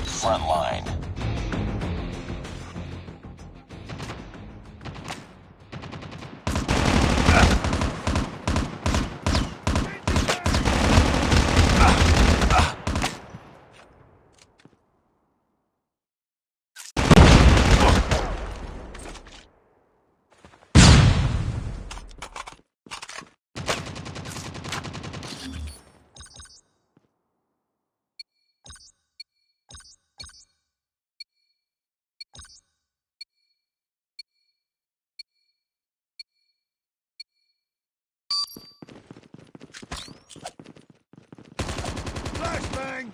Front line. Flashbang!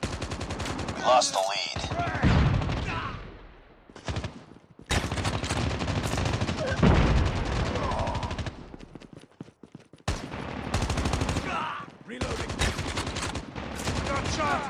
We lost the lead. Reloading. Got shot!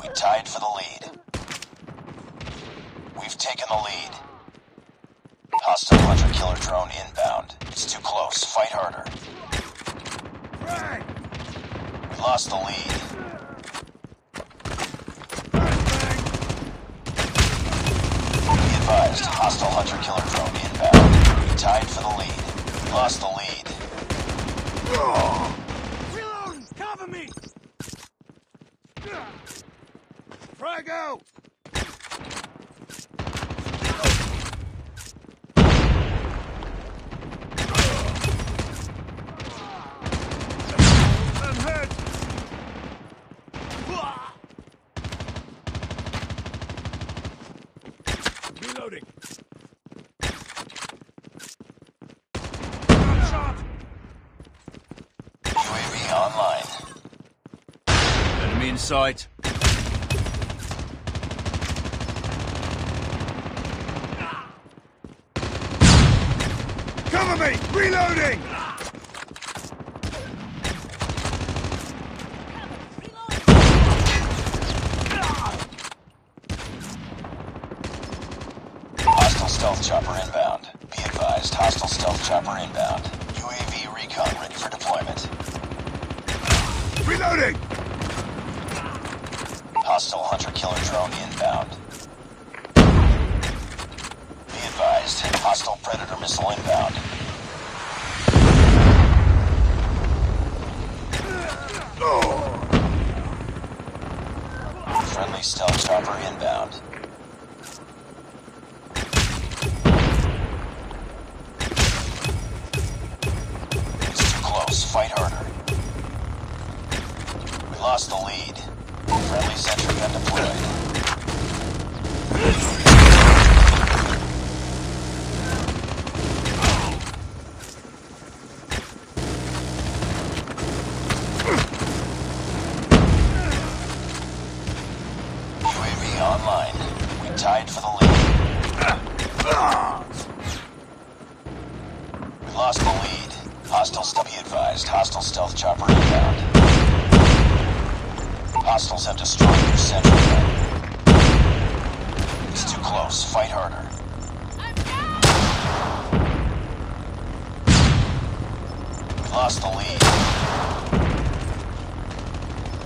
We tied for the lead. We've taken the lead. Hostile hunter-killer drone inbound. It's too close. Fight harder. Frag! We lost the lead. Be advised, hostile hunter-killer drone inbound. We tied for the lead. We lost the lead. Reload! Cover me! Frag out! I'm hurt! Reloading. Got shot! UAV online. Enemy in sight. Cover me! Reloading! Hostile stealth chopper inbound. Be advised, hostile stealth chopper inbound. UAV recon ready for deployment. Reloading! Hostile hunter-killer drone inbound. Be advised, hostile predator missile inbound. Friendly stealth chopper inbound. It's too close. Fight harder. We lost the lead. Friendly sentry gun deployed. UAV online. We tied for the lead. We lost the lead. Hostile stealth. Be advised. Hostile stealth chopper inbound. Hostiles have destroyed your sentry gun. It's too close. Fight harder. We lost the lead.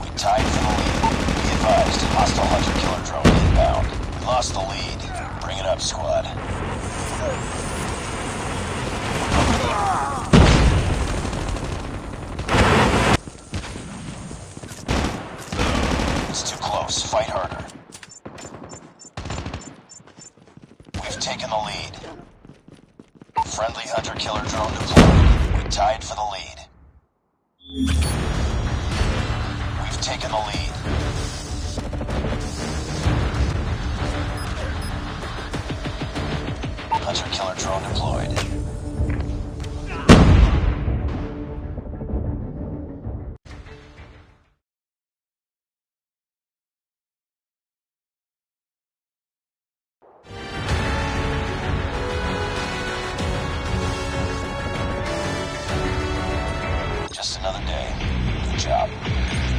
We tied for the lead. Be advised, hostile hunter-killer drone inbound. We lost the lead. Bring it up, squad. It's too close. Fight harder. We've taken the lead. Friendly hunter-killer drone deployed. We tied for the lead. We've taken the lead. Hunter-killer drone deployed. another day. Good job.